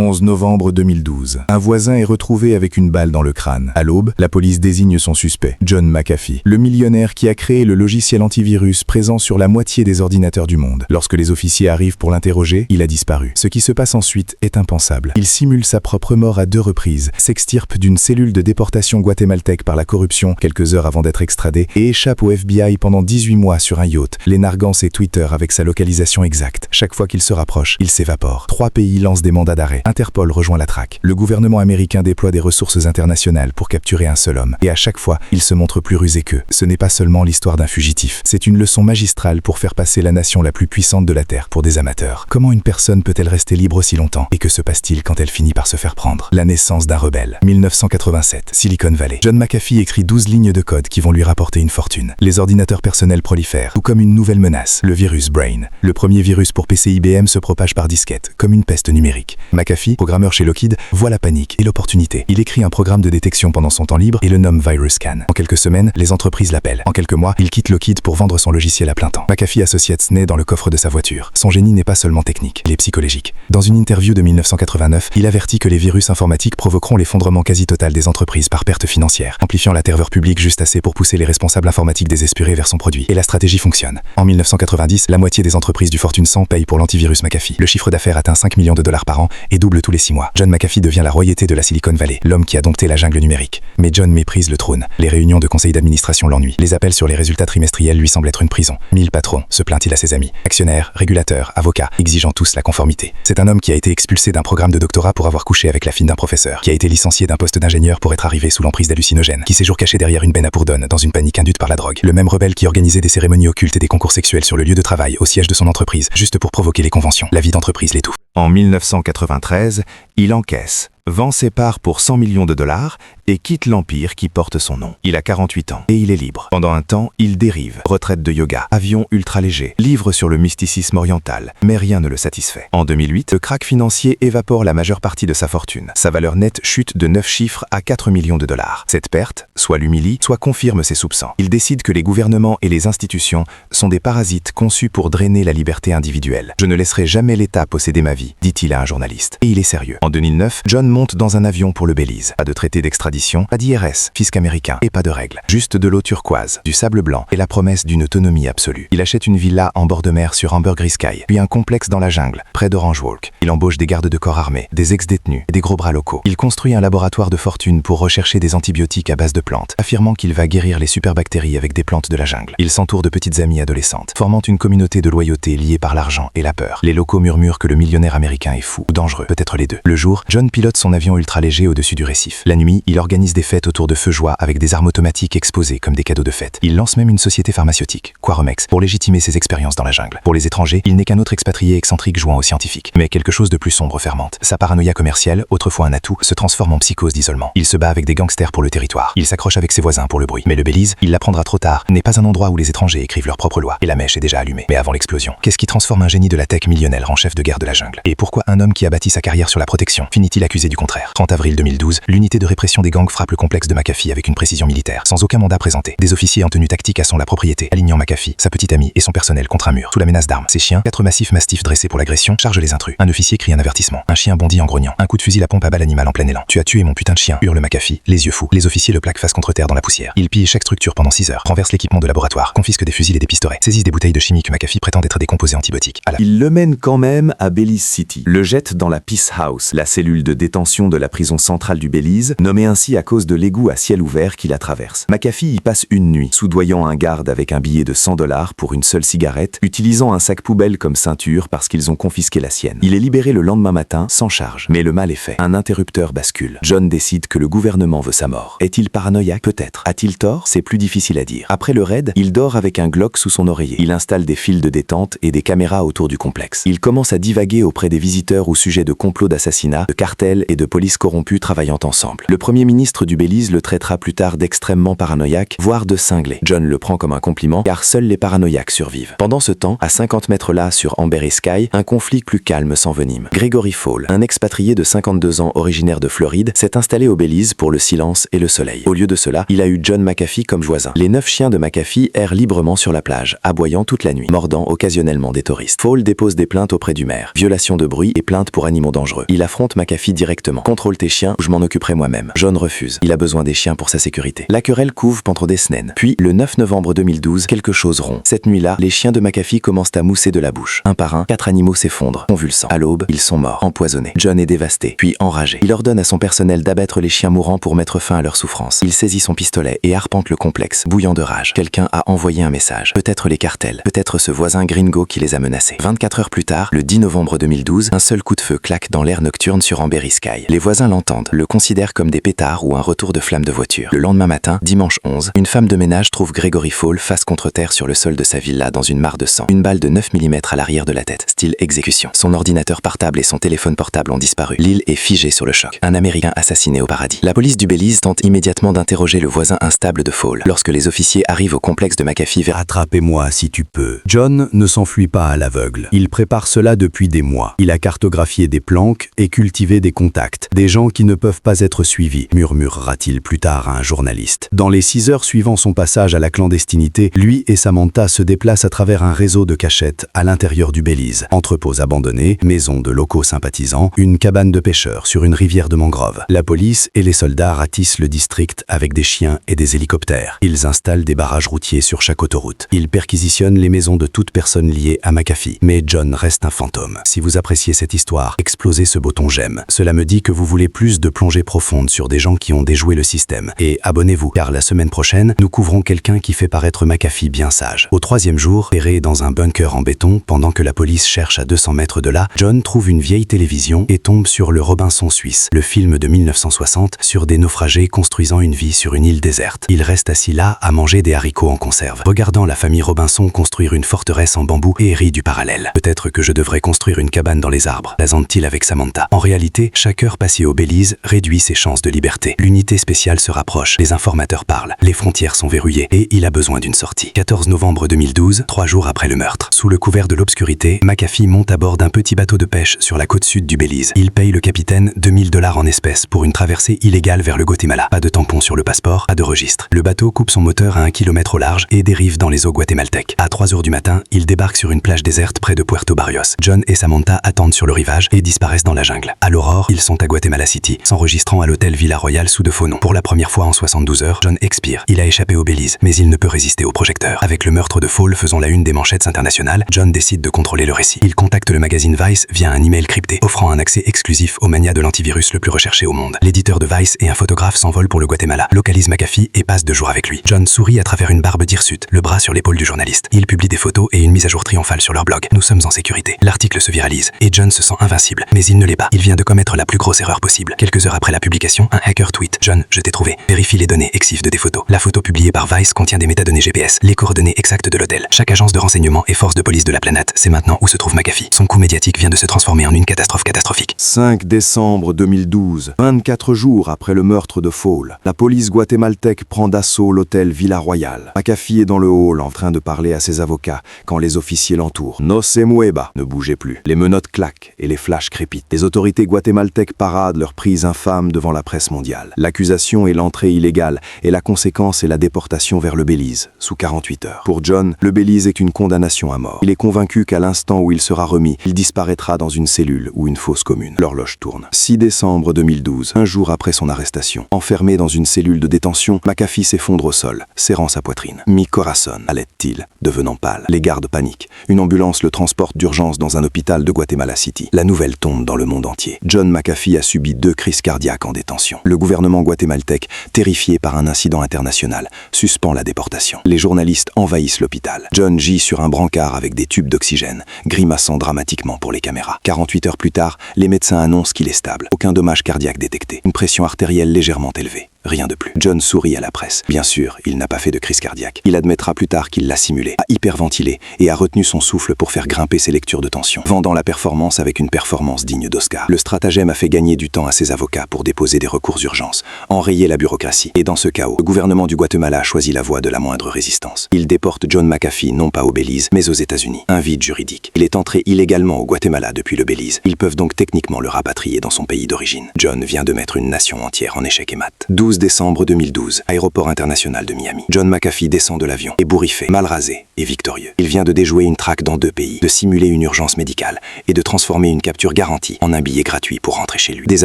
11 novembre 2012. Un voisin est retrouvé avec une balle dans le crâne. À l'aube, la police désigne son suspect, John McAfee, le millionnaire qui a créé le logiciel antivirus présent sur la moitié des ordinateurs du monde. Lorsque les officiers arrivent pour l'interroger, il a disparu. Ce qui se passe ensuite est impensable. Il simule sa propre mort à 2 reprises, s'extirpe d'une cellule de déportation guatémaltèque par la corruption quelques heures avant d'être extradé et échappe au FBI pendant 18 mois sur un yacht, les narguant ses Twitter avec sa localisation exacte. Chaque fois qu'il se rapproche, il s'évapore. 3 pays lancent des mandats d'arrêt. Interpol rejoint la traque. Le gouvernement américain déploie des ressources internationales pour capturer un seul homme. Et à chaque fois, il se montre plus rusé qu'eux. Ce n'est pas seulement l'histoire d'un fugitif. C'est une leçon magistrale pour faire passer la nation la plus puissante de la Terre pour des amateurs. Comment une personne peut-elle rester libre aussi longtemps? Et que se passe-t-il quand elle finit par se faire prendre? La naissance d'un rebelle. 1987, Silicon Valley. John McAfee écrit 12 lignes de code qui vont lui rapporter une fortune. Les ordinateurs personnels prolifèrent, tout comme une nouvelle menace, le virus Brain. Le premier virus pour PC IBM se propage par disquette, comme une peste numérique. McAfee, programmeur chez Lockheed, voit la panique et l'opportunité. Il écrit un programme de détection pendant son temps libre et le nomme VirusScan. En quelques semaines, les entreprises l'appellent. En quelques mois, il quitte Lockheed pour vendre son logiciel à plein temps. McAfee Associates naît dans le coffre de sa voiture. Son génie n'est pas seulement technique, il est psychologique. Dans une interview de 1989, il avertit que les virus informatiques provoqueront l'effondrement quasi total des entreprises par perte financière, amplifiant la terreur publique juste assez pour pousser les responsables informatiques désespérés vers son produit. Et la stratégie fonctionne. En 1990, la moitié des entreprises du Fortune 100 payent pour l'antivirus McAfee. Le chiffre d'affaires atteint 5 millions de dollars par an et double tous les 6 mois. John McAfee devient la royauté de la Silicon Valley, l'homme qui a dompté la jungle numérique. Mais John méprise le trône. Les réunions de conseil d'administration l'ennuient. Les appels sur les résultats trimestriels lui semblent être une prison. 1000 patrons, se plaint-il à ses amis. Actionnaires, régulateurs, avocats, exigeant tous la conformité. C'est un homme qui a été expulsé d'un programme de doctorat pour avoir couché avec la fille d'un professeur, qui a été licencié d'un poste d'ingénieur pour être arrivé sous l'emprise d'hallucinogènes, qui séjour caché derrière une benne à Bourdonne dans une panique induite par la drogue. Le même rebelle qui organisait des cérémonies occultes et des concours sexuels sur le lieu de travail, au siège de son entreprise, juste pour provoquer les conventions. La vie d'entreprise l'étouffe. En 1993, il encaisse, vend ses parts pour 100 millions de dollars et quitte l'empire qui porte son nom. Il a 48 ans et il est libre. Pendant un temps, il dérive, retraite de yoga, avion ultra léger, livre sur le mysticisme oriental, mais rien ne le satisfait. En 2008, le krach financier évapore la majeure partie de sa fortune. Sa valeur nette chute de 9 chiffres à 4 millions de dollars. Cette perte, soit l'humilie, soit confirme ses soupçons. Il décide que les gouvernements et les institutions sont des parasites conçus pour drainer la liberté individuelle. Je ne laisserai jamais l'État posséder ma vie, dit-il à un journaliste. Et il est sérieux. En 2009, John monte dans un avion pour le Belize. Pas de traité d'extradition, pas d'IRS, fisc américain et pas de règles. Juste de l'eau turquoise, du sable blanc et la promesse d'une autonomie absolue. Il achète une villa en bord de mer sur Amber Gris Sky, puis un complexe dans la jungle, près d'Orange Walk. Il embauche des gardes de corps armés, des ex-détenus et des gros bras locaux. Il construit un laboratoire de fortune pour rechercher des antibiotiques à base de plantes, affirmant qu'il va guérir les superbactéries avec des plantes de la jungle. Il s'entoure de petites amies adolescentes, formant une communauté de loyauté liée par l'argent et la peur. Les locaux murmurent que le millionnaire américain est fou ou dangereux, peut-être les deux. Le jour, John pilote son avion ultra léger au-dessus du récif. La nuit, il organise des fêtes autour de feux joie avec des armes automatiques exposées comme des cadeaux de fête. Il lance même une société pharmaceutique, Quaromex, pour légitimer ses expériences dans la jungle. Pour les étrangers, il n'est qu'un autre expatrié excentrique jouant aux scientifiques. Mais quelque chose de plus sombre fermente. Sa paranoïa commerciale, autrefois un atout, se transforme en psychose d'isolement. Il se bat avec des gangsters pour le territoire. Il s'accroche avec ses voisins pour le bruit. Mais le Belize, il l'apprendra trop tard, n'est pas un endroit où les étrangers écrivent leurs propres lois. Et la mèche est déjà allumée. Mais avant l'explosion, qu'est-ce qui transforme un génie de la tech millionnaire en chef de guerre de la jungle? Et pourquoi un homme qui a bâti sa carrière sur la protection finit-il accusé du contraire? 30 avril 2012, l'unité de répression des gangs frappe le complexe de McAfee avec une précision militaire, sans aucun mandat présenté. Des officiers en tenue tactique sont la propriété, alignant McAfee, sa petite amie et son personnel contre un mur, sous la menace d'armes. Ses chiens, 4 massifs mastifs dressés pour l'agression, chargent les intrus. Un officier crie un avertissement. Un chien bondit en grognant. Un coup de fusil à pompe à balle animal en plein élan. Tu as tué mon putain de chien, hurle McAfee, les yeux fous. Les officiers le plaquent face contre terre dans la poussière. Il pille chaque structure pendant 6 heures, renverse l'équipement de laboratoire, confisque des fusils et des pistolets, saisissent des bouteilles de chimie que McAfee prétend être des composés antibiotiques. Il le mène quand même à Belize City, le jette dans la Peace House, la cellule de détention de la prison centrale du Belize, nommée ainsi à cause de l'égout à ciel ouvert qui la traverse. McAfee y passe une nuit, soudoyant un garde avec un billet de 100 $ pour une seule cigarette, utilisant un sac poubelle comme ceinture parce qu'ils ont confisqué la sienne. Il est libéré le lendemain matin, sans charge. Mais le mal est fait. Un interrupteur bascule. John décide que le gouvernement veut sa mort. Est-il paranoïaque? Peut-être. A-t-il tort? C'est plus difficile à dire. Après le raid, il dort avec un Glock sous son oreiller. Il installe des fils de détente et des caméras autour du complexe. Il commence à divaguer auprès des visiteurs au sujet de complots d'assassinat, de cartels et de police corrompus travaillant ensemble. Le premier ministre du Belize le traitera plus tard d'extrêmement paranoïaque, voire de cinglé. John le prend comme un compliment, car seuls les paranoïaques survivent. Pendant ce temps, à 50 mètres là, sur Amber et Sky, un conflit plus calme s'envenime. Gregory Fall, un expatrié de 52 ans originaire de Floride, s'est installé au Belize pour le silence et le soleil. Au lieu de cela, il a eu John McAfee comme voisin. Les 9 chiens de McAfee errent librement sur la plage, aboyant toute la nuit, mordant occasionnellement des touristes. Fall dépose des plaintes auprès du maire. Violation de bruit et plainte pour animaux dangereux. Il affronte McAfee directement. Contrôle tes chiens ou je m'en occuperai moi-même. John refuse. Il a besoin des chiens pour sa sécurité. La querelle couve pendant des semaines. Puis, le 9 novembre 2012, quelque chose rompt. Cette nuit-là, les chiens de McAfee commencent à mousser de la bouche. Un par un, 4 animaux s'effondrent, convulsants. À l'aube, ils sont morts, empoisonnés. John est dévasté, puis enragé. Il ordonne à son personnel d'abattre les chiens mourants pour mettre fin à leur souffrance. Il saisit son pistolet et arpente le complexe, bouillant de rage. Quelqu'un a envoyé un message. Peut-être les cartels, peut-être ce voisin gringo qui les a menacés. 24 heures plus tard, le 10 novembre 2012, un seul coup de feu claque dans l'air nocturne sur Amber Sky. Les voisins l'entendent, le considèrent comme des pétards ou un retour de flamme de voiture. Le lendemain matin, dimanche 11, une femme de ménage trouve Gregory Fall face contre terre sur le sol de sa villa dans une mare de sang. Une balle de 9 mm à l'arrière de la tête, style exécution. Son ordinateur portable et son téléphone portable ont disparu. L'île est figée sur le choc. Un Américain assassiné au paradis. La police du Belize tente immédiatement d'interroger le voisin instable de Fall. Lorsque les officiers arrivent au complexe de McAfee vers... Attrapez-moi si tu peux. John ne s'enfuit pas à l'aveugle. Il prépare cela depuis des mois. Il a cartographié des planques et cultivé des contacts. Des gens qui ne peuvent pas être suivis, murmurera-t-il plus tard à un journaliste. Dans les 6 heures suivant son passage à la clandestinité, lui et Samantha se déplacent à travers un réseau de cachettes à l'intérieur du Belize. Entrepôts abandonnés, maisons de locaux sympathisants, une cabane de pêcheurs sur une rivière de mangroves. La police et les soldats ratissent le district avec des chiens et des hélicoptères. Ils installent des barrages routiers sur chaque autoroute. Ils perquisitionnent les maisons de toute personne liée à McAfee. Mais John reste un fantôme. Si vous appréciez cette histoire, explosez ce bouton j'aime. Cela me dit que vous voulez plus de plongées profondes sur des gens qui ont déjoué le système. Et abonnez-vous, car la semaine prochaine, nous couvrons quelqu'un qui fait paraître McAfee bien sage. Au 3e jour, terré dans un bunker en béton, pendant que la police cherche à 200 mètres de là, John trouve une vieille télévision et tombe sur Le Robinson Suisse, le film de 1960 sur des naufragés construisant une vie sur une île déserte. Il reste assis là à manger des haricots en conserve, regardant la famille Robinson construire une forteresse en bambou et rit du parallèle. Peut-être que je devrais construire une cabane dans les arbres, plaisante-t-il avec Samantha. En réalité, chaque heure passée au Belize réduit ses chances de liberté. L'unité spéciale se rapproche, les informateurs parlent, les frontières sont verrouillées et il a besoin d'une sortie. 14 novembre 2012, 3 jours après le meurtre. Sous le couvert de l'obscurité, McAfee monte à bord d'un petit bateau de pêche sur la côte sud du Belize. Il paye le capitaine $2000 en espèces pour une traversée illégale vers le Guatemala. Pas de tampon sur le passeport, pas de registre. Le bateau coupe son moteur à 1 km au large et dérive dans les eaux guatémaltèques. À 3 heures du matin, il débarque sur une plage déserte près de Puerto Barrios. John et Samantha attendent sur le rivage et disparaissent dans la jungle. À l'aurore, ils sont à Guatemala City, s'enregistrant à l'hôtel Villa Royale sous de faux noms. Pour la première fois en 72 heures, John expire. Il a échappé au Belize, mais il ne peut résister au projecteur. Avec le meurtre de Fall faisant la une des manchettes internationales, John décide de contrôler le récit. Il contacte le magazine Vice via un email crypté, offrant un accès exclusif au mania de l'antivirus le plus recherché au monde. L'éditeur de Vice et un photographe s'envolent pour le Guatemala, localisent McAfee et passent 2 jours avec lui. John sourit à travers une barbe d'hirsute, le bras sur l'épaule du journaliste. Il publie des photos et une mise à jour triomphale sur leur blog. Nous sommes en sécurité. L'article se viralise et John se sent invincible. Mais il ne l'est pas. Il vient de commettre la plus grosse erreur possible. Quelques heures après la publication, un hacker tweet: John, je t'ai trouvé. Vérifie les données exif de tes photos. La photo publiée par Vice contient des métadonnées GPS, les coordonnées exactes de l'hôtel. Chaque agence de renseignement et force de police de la planète sait maintenant où se trouve McAfee. Son coup médiatique vient de se transformer en une catastrophe catastrophique. 5 décembre 2012, 24 jours après le meurtre de Fall, la police guatémaltèque prend d'assaut l'hôtel Villa Royale. McAfee est dans le hall en train de parler à ses avocats quand les officiers l'entourent. No se mueva, ne bougez plus. Les menottes claquent et les flashs crépitent. Les autorités guatémaltèques paradent leur prise infâme devant la presse mondiale. L'accusation est l'entrée illégale et la conséquence est la déportation vers le Belize, sous 48 heures. Pour John, le Belize est une condamnation à mort. Il est convaincu qu'à l'instant où il sera remis, il disparaîtra dans une cellule ou une fosse commune. L'horloge tourne. 6 décembre 2012, un jour après son arrestation. Enfermé dans une cellule de détention, McAfee s'effondre au sol, serrant sa poitrine. Mi corazón, allait-il, devenant pâle. Les gardes paniquent. Une ambulance le transporte d'urgence dans un hôpital de Guatemala City. La nouvelle tombe dans le monde entier. John McAfee a subi 2 crises cardiaques en détention. Le gouvernement guatémaltèque, terrifié par un incident international, suspend la déportation. Les journalistes envahissent l'hôpital. John gît sur un brancard avec des tubes d'oxygène, grimaçant dramatiquement pour les caméras. 48 heures plus tard, les médecins annoncent qu'il est stable. Aucun dommage cardiaque détecté. Une pression artérielle légèrement élevée. Rien de plus. John sourit à la presse. Bien sûr, il n'a pas fait de crise cardiaque. Il admettra plus tard qu'il l'a simulé, a hyperventilé et a retenu son souffle pour faire grimper ses lectures de tension, vendant la performance avec une performance digne d'Oscar. Le stratagème a fait gagner du temps à ses avocats pour déposer des recours d'urgence, enrayer la bureaucratie. Et dans ce chaos, le gouvernement du Guatemala a choisi la voie de la moindre résistance. Il déporte John McAfee non pas au Belize, mais aux États-Unis. Un vide juridique. Il est entré illégalement au Guatemala depuis le Belize. Ils peuvent donc techniquement le rapatrier dans son pays d'origine. John vient de mettre une nation entière en échec et mat. 12 décembre 2012, aéroport international de Miami. John McAfee descend de l'avion, ébouriffé, mal rasé et victorieux. Il vient de déjouer une traque dans 2 pays, de simuler une urgence médicale et de transformer une capture garantie en un billet gratuit pour rentrer chez lui. Des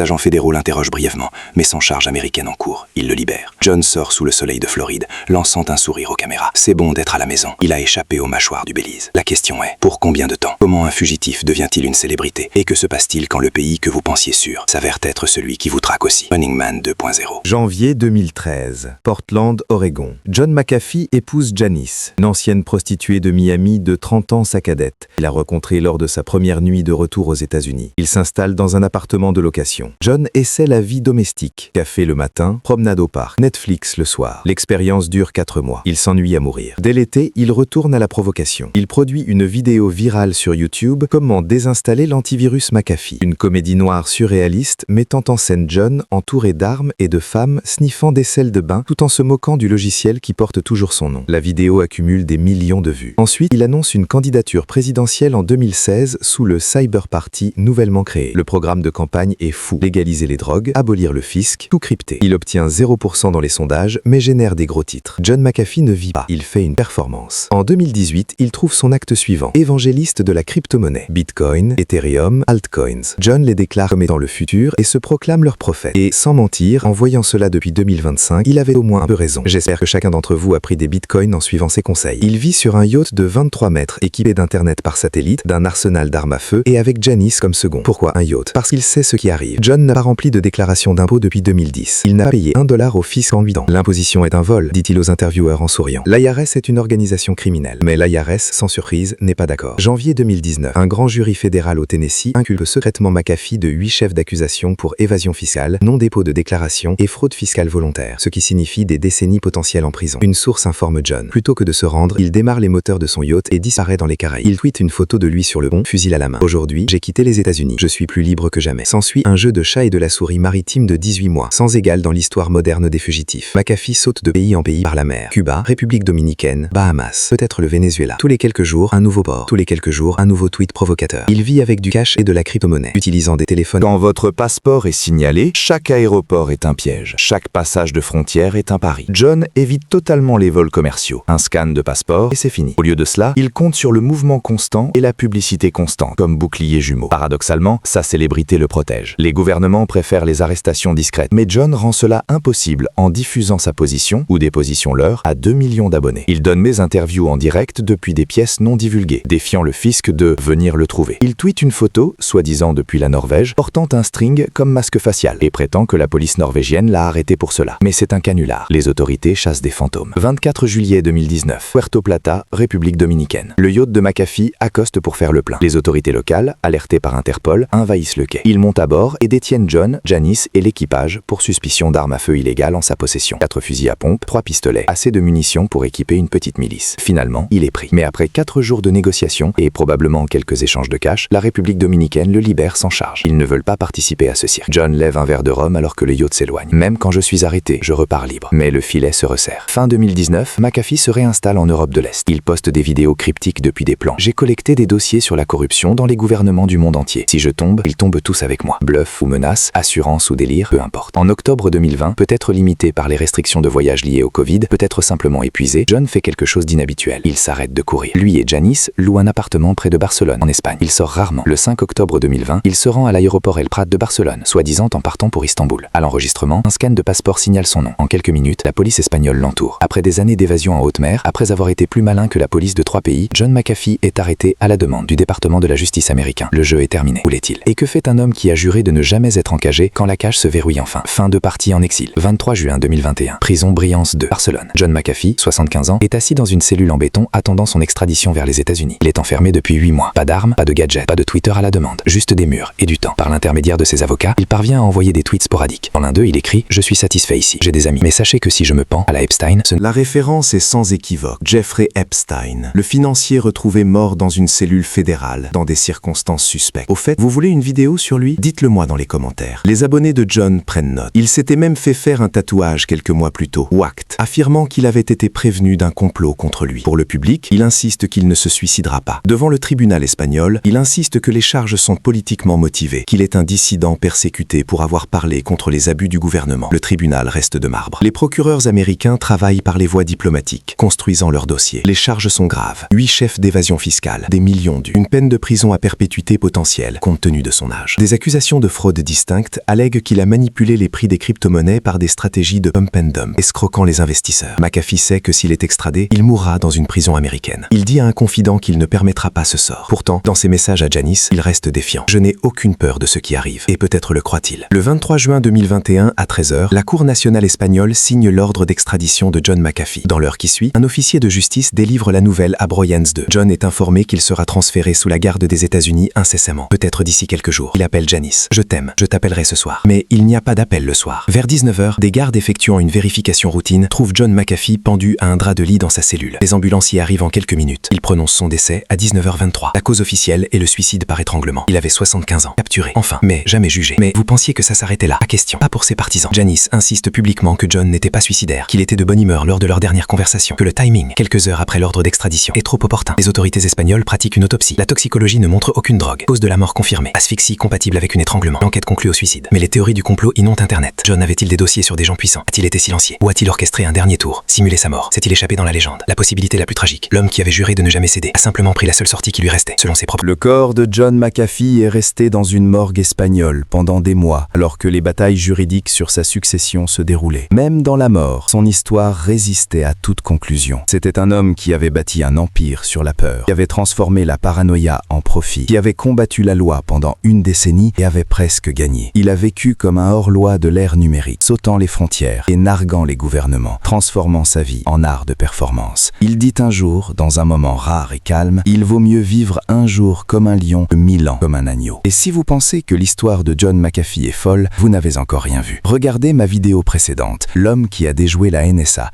agents fédéraux l'interrogent brièvement, mais sans charge américaine en cours. Ils le libèrent. John sort sous le soleil de Floride, lançant un sourire aux caméras. C'est bon d'être à la maison. Il a échappé aux mâchoires du Belize. La question est, pour combien de temps? Comment un fugitif devient-il une célébrité? Et que se passe-t-il quand le pays que vous pensiez sûr s'avère être celui qui vous traque aussi? Running Man 2.0. Janvier 2013, Portland, Oregon. John McAfee épouse Janice, une ancienne prostituée de Miami de 30 ans, sa cadette. Il l'a rencontrée lors de sa première nuit de retour aux États-Unis. Il s'installe dans un appartement de location. John essaie la vie domestique. Café le matin, promenade au parc, Netflix le soir. L'expérience dure 4 mois. Il s'ennuie à mourir. Dès l'été, il retourne à la provocation. Il produit une vidéo virale sur YouTube, Comment désinstaller l'antivirus McAfee. Une comédie noire surréaliste mettant en scène John entouré d'armes et de femmes sniffant des selles de bain tout en se moquant du logiciel qui porte toujours son nom. La vidéo accumule des millions de vues. Ensuite, il annonce une candidature présidentielle en 2016 sous le Cyber Party nouvellement créé. Le programme de campagne est fou. Légaliser les drogues, abolir le fisc, tout crypté. Il obtient 0% dans les sondages, mais génère des gros titres. John McAfee ne vit pas, il fait une performance. En 2018, il trouve son acte suivant. Évangéliste de la crypto-monnaie. Bitcoin, Ethereum, altcoins. John les déclare comme étant le futur et se proclame leur prophète. Et sans mentir, en voyant cela depuis 2025, il avait au moins un peu raison. J'espère que chacun d'entre vous a pris des bitcoins en suivant ses conseils. Il vit sur un yacht de 23 mètres, équipé d'internet par satellite, d'un arsenal d'armes à feu et avec Janice comme second. Pourquoi un yacht? Parce qu'il sait ce qui arrive. John n'a pas rempli de déclaration d'impôt depuis 2010. Il n'a pas payé $1 au fisc en 8 ans. L'imposition est un vol, dit-il aux intervieweurs en souriant. L'IRS est une organisation criminelle. Mais l'IRS, sans surprise, n'est pas d'accord. Janvier 2019, un grand jury fédéral au Tennessee inculpe secrètement McAfee de 8 chefs d'accusation pour évasion fiscale, non-dépôt de déclaration et fraude fiscale volontaire, ce qui signifie des décennies potentielles en prison. Une source informe John. Plutôt que de se rendre, il démarre les moteurs de son yacht et disparaît dans les Caraïbes. Il tweet une photo de lui sur le pont, fusil à la main. Aujourd'hui, j'ai quitté les États-Unis. Je suis plus libre que jamais. S'ensuit un jeu de chat et de la souris maritime de 18 mois, sans égal dans l'histoire moderne des fugitifs. McAfee saute de pays en pays par la mer. Cuba, République dominicaine, Bahamas, peut-être le Venezuela. Tous les quelques jours, un nouveau port. Tous les quelques jours, un nouveau tweet provocateur. Il vit avec du cash et de la crypto-monnaie, utilisant des téléphones. Quand votre passeport est signalé, chaque aéroport est un piège. Chaque passage de frontière est un pari. John évite totalement les vols commerciaux. Un scan de passeport et c'est fini. Au lieu de cela, il compte sur le mouvement constant et la publicité constante, comme bouclier jumeau. Paradoxalement, sa célébrité le protège. Les gouvernements préfèrent les arrestations discrètes, mais John rend cela impossible en diffusant sa position, ou des positions leurs, à 2 millions d'abonnés. Il donne mes interviews en direct depuis des pièces non divulguées, défiant le fisc de venir le trouver. Il tweet une photo, soi-disant depuis la Norvège, portant un string comme masque facial, et prétend que la police norvégienne l'a arrêté pour cela. Mais c'est un canular. Les autorités chassent des fantômes. 24 juillet 2019, Puerto Plata, République dominicaine. Le yacht de McAfee accoste pour faire le plein. Les autorités locales, alertées par Interpol, envahissent le quai. Ils montent à bord et détiennent John, Janice et l'équipage pour suspicion d'armes à feu illégales en sa possession. 4 fusils à pompe, 3 pistolets, assez de munitions pour équiper une petite milice. Finalement, il est pris. Mais après 4 jours de négociations et probablement quelques échanges de cash, la République dominicaine le libère sans charge. Ils ne veulent pas participer à ce cirque. John lève un verre de rhum alors que le yacht s'éloigne. Même quand je suis arrêté, je repars libre. Mais le filet se resserre. Fin 2019, McAfee se réinstalle en Europe de l'Est. Il poste des vidéos cryptiques depuis des plans. J'ai collecté des dossiers sur la corruption dans les gouvernements du monde entier. Si je tombe, ils tombent tous avec moi. Bluff ou menace, assurance ou délire, peu importe. En octobre 2020, peut-être limité par les restrictions de voyage liées au Covid, peut-être simplement épuisé, John fait quelque chose d'inhabituel. Il s'arrête de courir. Lui et Janice louent un appartement près de Barcelone, en Espagne. Il sort rarement. Le 5 octobre 2020, il se rend à l'aéroport El Prat de Barcelone, soi-disant en partant pour Istanbul. À l'enregistrement, un scan de passeport signale son nom. En quelques minutes, la police espagnole l'entoure. Après des années d'évasion en haute mer, après avoir été plus malin que la police de 3 pays, John McAfee est arrêté à la demande du département de la justice américain. Le jeu est terminé, voulait-il. Et que fait un homme qui a juré de ne jamais être encagé quand la cage se verrouille enfin? Fin de partie en exil. 23 juin 2021. Prison Briance 2, Barcelone. John McAfee, 75 ans, est assis dans une cellule en béton attendant son extradition vers les États-Unis. Il est enfermé depuis 8 mois. Pas d'armes, pas de gadgets, pas de Twitter à la demande. Juste des murs et du temps. Par l'intermédiaire de ses avocats, il parvient à envoyer des tweets sporadiques. Dans l'un d'eux, il écrit « Je suis satisfait ici. J'ai des amis. Mais sachez que si je me pends à la Epstein, La référence est sans équivoque. Jeffrey Epstein, le financier retrouvé mort dans une cellule fédérale, dans des circonstances suspectes. Au fait, vous voulez une vidéo sur lui? Dites-le moi dans les commentaires. Les abonnés de John prennent note. Il s'était même fait faire un tatouage quelques mois plus tôt, Whacked, affirmant qu'il avait été prévenu d'un complot contre lui. Pour le public, il insiste qu'il ne se suicidera pas. Devant le tribunal espagnol, il insiste que les charges sont politiquement motivées, qu'il est un dissident persécuté pour avoir parlé contre les abus du gouvernement. Le tribunal reste de marbre. Les procureurs américains travaillent par les voies diplomatiques, construisant leur dossier. Les charges sont graves. 8 chefs d'évasion fiscale, des millions dus, une peine de prison à perpétuité potentielle, compte tenu de son âge. Des accusations de fraude distinctes allèguent qu'il a manipulé les prix des crypto-monnaies par des stratégies de pump and dump, escroquant les investisseurs. McAfee sait que s'il est extradé, il mourra dans une prison américaine. Il dit à un confident qu'il ne permettra pas ce sort. Pourtant, dans ses messages à Janice, il reste défiant. Je n'ai aucune peur de ce qui arrive. Et peut-être le croit-il. Le 23 juin 2021, à 13h, la Cour nationale espagnole signe l'ordre d'extradition de John McAfee. Dans l'heure qui suit, un officier de justice délivre la nouvelle à Briance 2. John est informé qu'il sera transféré sous la garde des États-Unis incessamment, peut-être d'ici quelques jours. Il appelle Janice. Je t'aime, je t'appellerai ce soir. Mais il n'y a pas d'appel le soir. Vers 19h, des gardes effectuant une vérification routine trouvent John McAfee pendu à un drap de lit dans sa cellule. Les ambulanciers arrivent en quelques minutes. Ils prononcent son décès à 19h23. La cause officielle est le suicide par étranglement. Il avait 75 ans. Capturé, enfin, mais jamais jugé. Mais vous pensiez que ça s'arrêtait là? Pas question. Pas pour ses partisans. Janice insiste publiquement que John n'était pas suicidaire, qu'il était de bonne humeur lors de leur dernière conversation, que le timing, quelques heures après l'ordre d'extradition, est trop opportun. Les autorités espagnoles pratiquent une autopsie. La toxicologie ne montre aucune drogue. Cause de la mort confirmée. Asphyxie compatible avec un étranglement. L'enquête conclut au suicide. Mais les théories du complot inondent Internet. John avait-il des dossiers sur des gens puissants? A-t-il été silencieux? Ou a-t-il orchestré un dernier tour? Simulé sa mort? S'est-il échappé dans la légende? La possibilité la plus tragique. L'homme qui avait juré de ne jamais céder a simplement pris la seule sortie qui lui restait, selon ses propres... Le corps de John McAfee est resté dans une morgue espagnole pendant des mois, alors que les batailles juridiques sur sa succession se déroulaient. Même dans la mort, son histoire résistait à toute conclusion. C'était un homme qui avait bâti un empire sur la peur, qui avait transformé la paranoïa en profit, qui avait combattu la loi pendant une décennie et avait presque gagné. Il a vécu comme un hors-loi de l'ère numérique, sautant les frontières et narguant les gouvernements, transformant sa vie en art de performance. Il dit un jour, dans un moment rare et calme, il vaut mieux vivre un jour comme un lion que 1000 ans comme un agneau. Et si vous pensez que l'histoire de John McAfee est folle, vous n'avez encore rien vu. Regardez ma vidéo précédente, l'homme qui a déjoué la NSA,